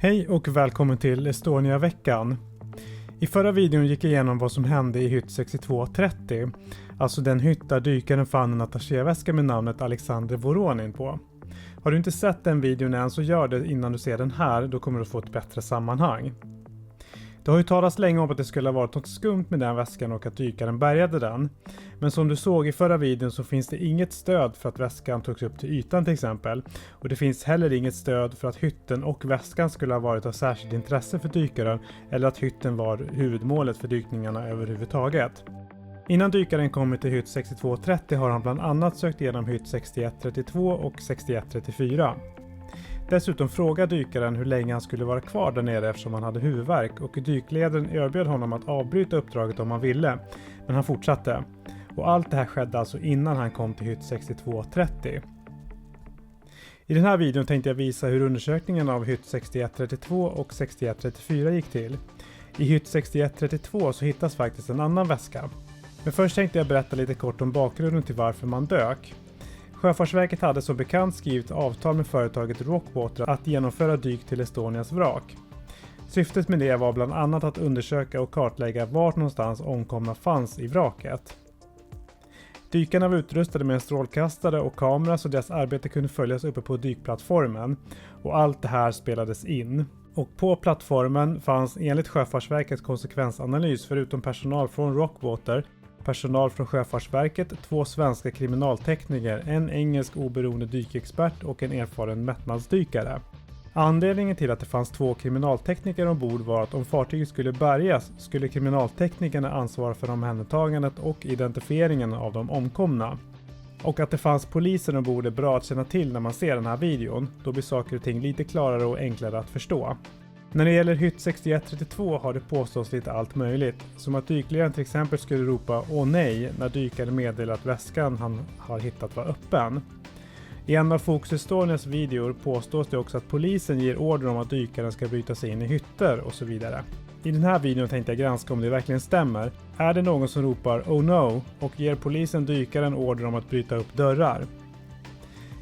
Hej och välkommen till Estonia-veckan. I förra videon gick jag igenom vad som hände i hytt 6230, alltså den hytt där dykaren fann en attachéväska med namnet Alexander Voronin på. Har du inte sett den videon än så gör det innan du ser den här, då kommer du få ett bättre sammanhang. Det har ju talats länge om att det skulle ha varit något skumt med den väskan och att dykaren bärgade den. Men som du såg i förra videon så finns det inget stöd för att väskan togs upp till ytan till exempel. Och det finns heller inget stöd för att hytten och väskan skulle ha varit av särskilt intresse för dykaren eller att hytten var huvudmålet för dykningarna överhuvudtaget. Innan dykaren kommer till hytt 6230 har han bland annat sökt igenom hytt 6132 och 6134. Dessutom frågade dykaren hur länge han skulle vara kvar där nere eftersom han hade huvudvärk och dykledaren erbjöd honom att avbryta uppdraget om han ville, men han fortsatte. Och allt det här skedde alltså innan han kom till hytt 6230. I den här videon tänkte jag visa hur undersökningen av hytt 6132 och 6134 gick till. I hytt 6132 så hittas faktiskt en annan väska. Men först tänkte jag berätta lite kort om bakgrunden till varför man dök. Sjöfartsverket hade som bekant skrivit avtal med företaget Rockwater att genomföra dyk till Estonias vrak. Syftet med det var bland annat att undersöka och kartlägga vart någonstans omkomna fanns i vraket. Dykarna var utrustade med en strålkastare och kamera så deras arbete kunde följas uppe på dykplattformen och allt det här spelades in. Och på plattformen fanns enligt Sjöfartsverkets konsekvensanalys förutom personal från Rockwater, personal från Sjöfartsverket, 2 svenska kriminaltekniker, en engelsk oberoende dykexpert och en erfaren mättnadsdykare. Anledningen till att det fanns 2 kriminaltekniker ombord var att om fartyget skulle bärgas skulle kriminalteknikerna ansvara för omhändertagandet och identifieringen av de omkomna. Och att det fanns poliser ombord är bra att känna till när man ser den här videon, då blir saker och ting lite klarare och enklare att förstå. När det gäller hytt 6132 har det påstås lite allt möjligt, som att dykledaren till exempel skulle ropa "åh nej" när dykaren meddelar att väskan han har hittat var öppen. I en av Fokus Estonias videor påstås det också att polisen ger order om att dykaren ska bryta sig in i hytter och så vidare. I den här videon tänkte jag granska om det verkligen stämmer. Är det någon som ropar "oh no" och ger polisen dykaren order om att bryta upp dörrar?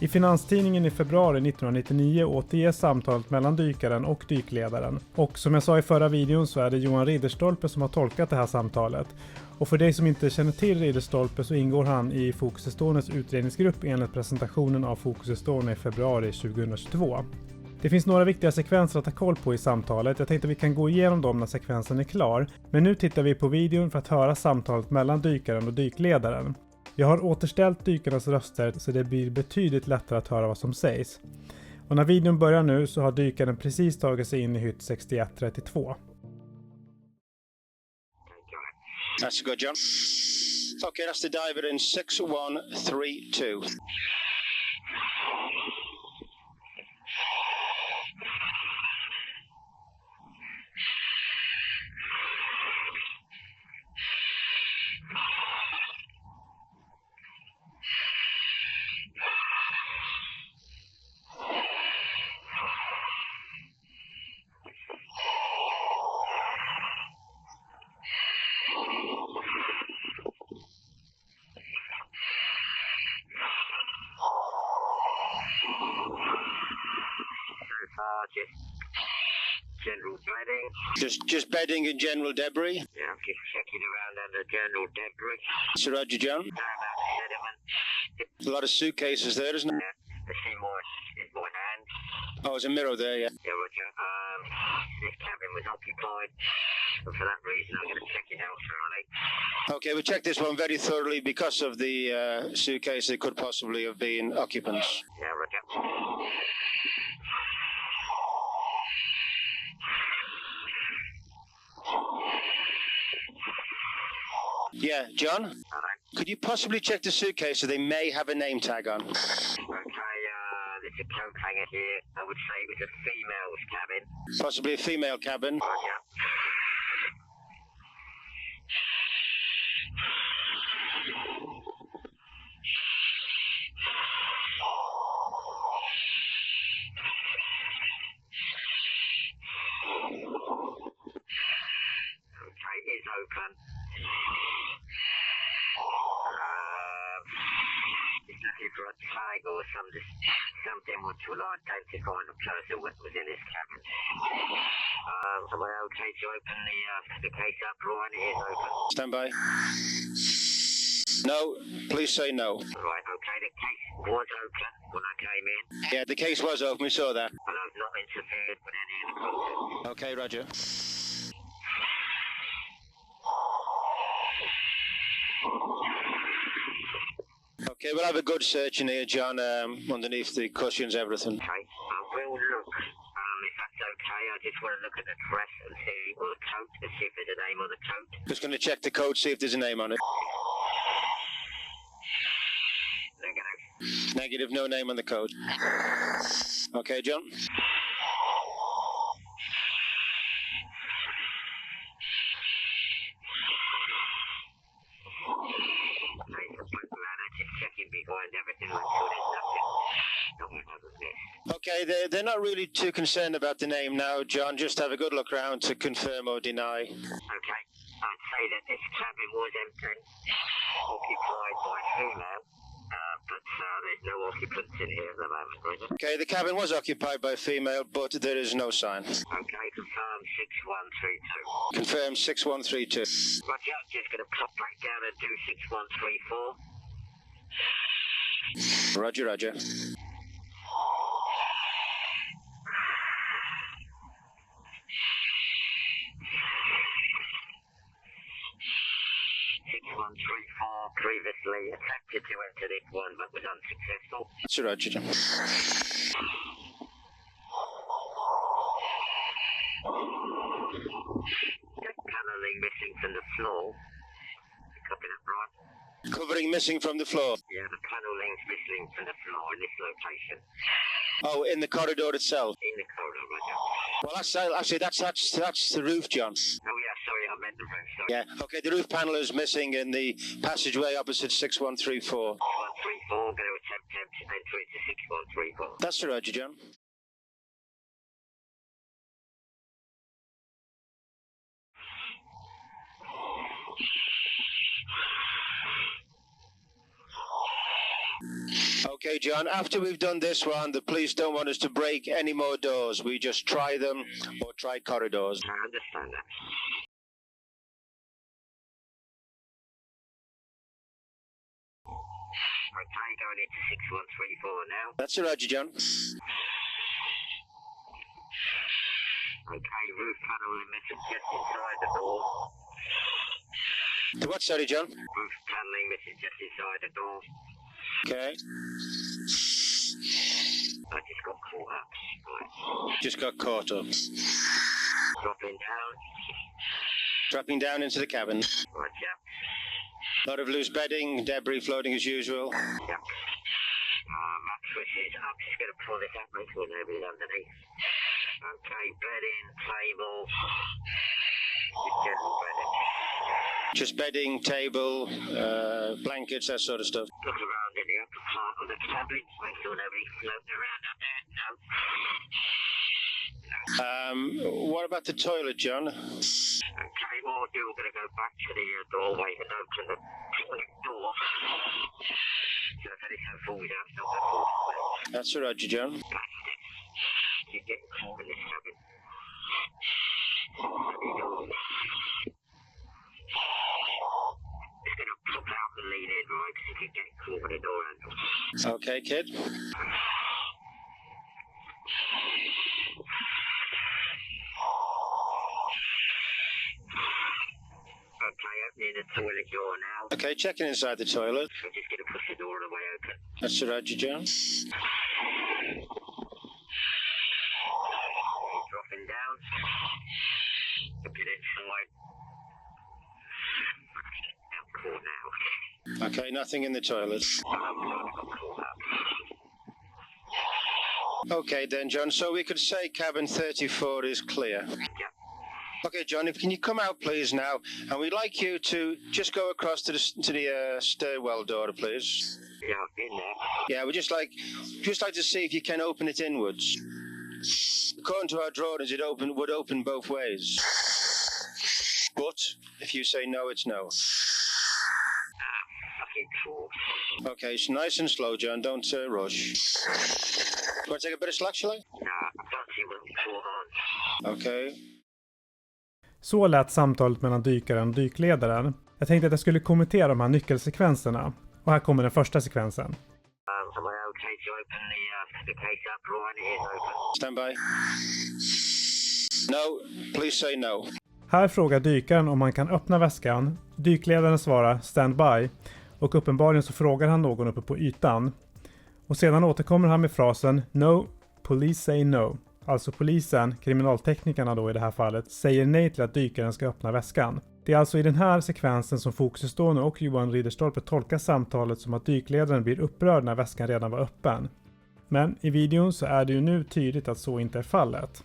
I Finanstidningen i februari 1999 återges samtalet mellan dykaren och dykledaren. Och som jag sa i förra videon så är det Johan Ridderstolpe som har tolkat det här samtalet. Och för dig som inte känner till Ridderstolpe så ingår han i Fokus Estonias utredningsgrupp enligt presentationen av Fokus Estonia i februari 2022. Det finns några viktiga sekvenser att ta koll på i samtalet. Jag tänkte att vi kan gå igenom dem när sekvensen är klar. Men nu tittar vi på videon för att höra samtalet mellan dykaren och dykledaren. Jag har återställt dykarnas röster så det blir betydligt lättare att höra vad som sägs. Och när videon börjar nu så har dykaren precis tagit sig in i hytt 6132. That's a good jump. Okay, that's the diver in 6132. General bedding. Just bedding and general debris. Yeah, I'm just checking around under general debris. Sir Roger John. About sediment. A lot of suitcases there, isn't there? I see more in my hand. Oh, there's a mirror there, yeah. Yeah, Roger. This cabin was occupied. And for that reason, I'm going to check it out thoroughly. Okay, we checked this one very thoroughly because of the suitcase. There could possibly have been occupants. Yeah, Roger. Yeah, John? Alright. Could you possibly check the suitcase so they may have a name tag on? Okay, there's a coat hanger here. I would say it was a female's cabin. Possibly a female cabin. Roger. Okay, it's open. It's looking for a tag or something which will identify the person that was in this cabin. Am I okay to open the case up, Brian? It is open. Stand by. No, please say no. Right, okay, the case was open when I came in, Yeah, the case was open, we saw that. and I've not interfered with any of the content. Okay, Roger. Okay, we'll have a good search in here, John, underneath the cushions, everything. Okay, I will look, if that's okay. I just want to look at the dress and see, or the coat, and see if there's a name on the coat. Just going to check the coat, see if there's a name on it. Negative. Negative, no name on the coat. Okay, John. Okay, so put ladder, just checking behind everything, make sure there's nothing hasn't missed. Okay, they're not really too concerned about the name now, John. Just have a good look around to confirm or deny. Okay, I'd say that this cabin was empty, occupied by a female, but there's no occupants in here at the moment, Roger. Okay, the cabin was occupied by a female, but there is no sign. Okay, confirm 6132. Confirm 6132. Roger, just going to pop back down and do 6134. Roger, Roger. Previously attempted to enter this one but was unsuccessful. That's a Roger, John. Paneling missing from the floor. Copy that, right? Covering missing from the floor. Yeah, the paneling's missing from the floor in this location. Oh, in the corridor itself. In the corridor, Roger. Well, that's the roof, John. Oh yeah, sorry, I meant the roof, sorry. Yeah. Okay, the roof panel is missing in the passageway opposite 6134. 6134, going to attempt to enter into 6134. That's the Roger, John. Okay, John, after we've done this one, the police don't want us to break any more doors. We just try them or try corridors. I understand that. Okay, going into 6134 now. That's the Roger, John. Okay, roof panel missing just inside the door. The what, sorry, John? Roof paneling missing just inside the door. Okay. I just got caught up. Right. Just got caught up. Dropping down. Dropping down into the cabin. Right, yeah. Lot of loose bedding, debris floating as usual. Yeah. Mattresses. I'm just going to pull this up, make sure nobody's underneath. Okay, bedding, table. Just general bedding. Just bedding, table, blankets, that sort of stuff. Look around in the upper part of the cabin, make sure nobody's floating around up there. No. What about the toilet, John? Okay, what we'll do, we're going to go back to the doorway and open the toilet door. So if anything falls out, it's not going to fall out. That's the Roger, John. You get caught in this cabin. It's going to pop out the lead in, right? Because you can get caught with the door handle. Okay, kid. Okay, opening the toilet door now. Okay, checking inside the toilet. So just going to push the door all the way open. That's the Roger, John. Dropping down. Looking inside. I'm caught now. Okay, nothing in the toilet. Okay then, John, so we could say cabin 34 is clear. Yep. Okay, John, can you come out, please, now? And we'd like you to just go across to the stairwell door, please. Yeah, I've been there. Yeah, we'd just like to see if you can open it inwards. According to our drawings, would open both ways. But if you say no, it's no. Fucking cool. Okay, it's nice and slow, John. Don't rush. Want to take a bit of slack, shall I? Nah, I don't see what I'm caught on. Okay. Så lät samtalet mellan dykaren och dykledaren. Jag tänkte att jag skulle kommentera de här nyckelsekvenserna. Och här kommer den första sekvensen. Am I okay to open the case up right here? Open. Stand by. No, please say no. Här frågar dykaren om man kan öppna väskan. Dykledaren svarar stand by. Och uppenbarligen så frågar han någon uppe på ytan. Och sedan återkommer han med frasen no, police say no. Alltså polisen, kriminalteknikerna då i det här fallet, säger nej till att dykaren ska öppna väskan. Det är alltså i den här sekvensen som Fokusystone och Johan Ridderstolpe tolkar samtalet som att dykledaren blir upprörd när väskan redan var öppen. Men i videon så är det ju nu tydligt att så inte är fallet.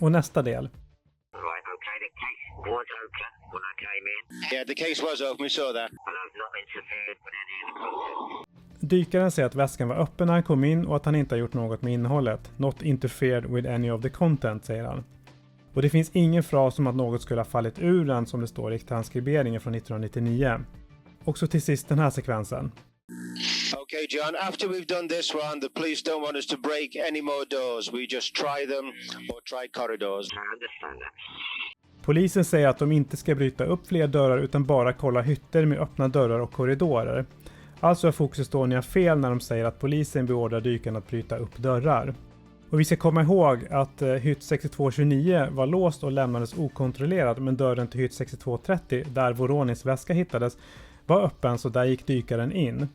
Och nästa del. Right, okay, the case was open when I came in. Yeah, the case was open, we saw that. And I've not interfered with any of the content. Dykaren säger att väskan var öppen när han kom in och att han inte har gjort något med innehållet. Not interfered with any of the content, säger han. Och det finns ingen fras om att något skulle ha fallit ur den som det står i transkriberingen från 1999. Och så till sist den här sekvensen. Okay, John, after we've done this one, the police don't want us to break any more doors. We just try them or try corridors. I understand that. Polisen säger att de inte ska bryta upp fler dörrar utan bara kolla hytter med öppna dörrar och korridorer. Alltså är Fokusystone fel när de säger att polisen beordrar dykarna att bryta upp dörrar. Och vi ska komma ihåg att hytt 6229 var låst och lämnades okontrollerad, men dörren till hytt 6230 där Voronins väska hittades var öppen, så där gick dykaren in.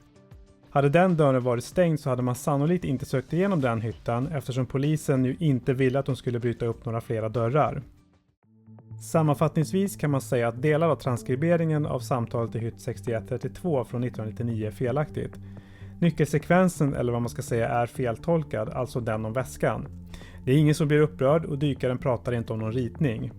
Hade den dörren varit stängd så hade man sannolikt inte sökt igenom den hytten eftersom polisen ju inte ville att de skulle bryta upp några flera dörrar. Sammanfattningsvis kan man säga att delar av transkriberingen av samtalet i hytt 6132 från 1999 är felaktigt. Nyckelsekvensen, eller vad man ska säga, är feltolkad, alltså den om väskan. Det är ingen som blir upprörd och dykaren pratar inte om någon ritning.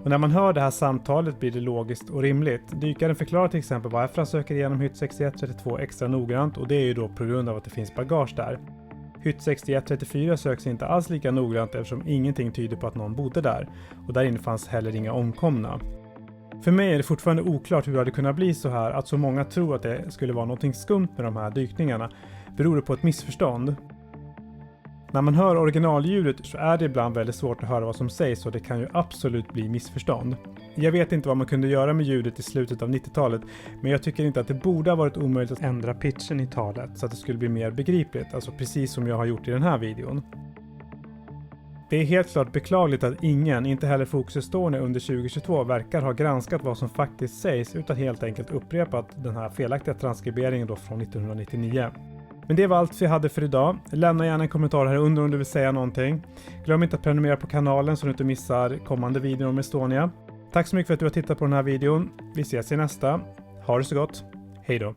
Och när man hör det här samtalet blir det logiskt och rimligt. Dykaren förklarar till exempel varför han söker igenom hytt 6132 extra noggrant, och det är ju då på grund av att det finns bagage där. Hytt 6134 söks inte alls lika noggrant eftersom ingenting tyder på att någon bodde där, och där inne fanns heller inga omkomna. För mig är det fortfarande oklart hur det hade kunnat bli så här att så många tror att det skulle vara något skumt med de här dykningarna. Beror det på ett missförstånd? När man hör originalljudet så är det ibland väldigt svårt att höra vad som sägs, och det kan ju absolut bli missförstånd. Jag vet inte vad man kunde göra med ljudet i slutet av 90-talet, men jag tycker inte att det borde ha varit omöjligt att ändra pitchen i talet så att det skulle bli mer begripligt, alltså precis som jag har gjort i den här videon. Det är helt klart beklagligt att ingen, inte heller Fokusystone under 2022, verkar ha granskat vad som faktiskt sägs utan helt enkelt upprepat den här felaktiga transkriberingen då från 1999. Men det var allt vi hade för idag. Lämna gärna en kommentar här under om du vill säga någonting. Glöm inte att prenumerera på kanalen så du inte missar kommande videor om Estonia. Tack så mycket för att du har tittat på den här videon. Vi ses i nästa. Ha det så gott. Hej då!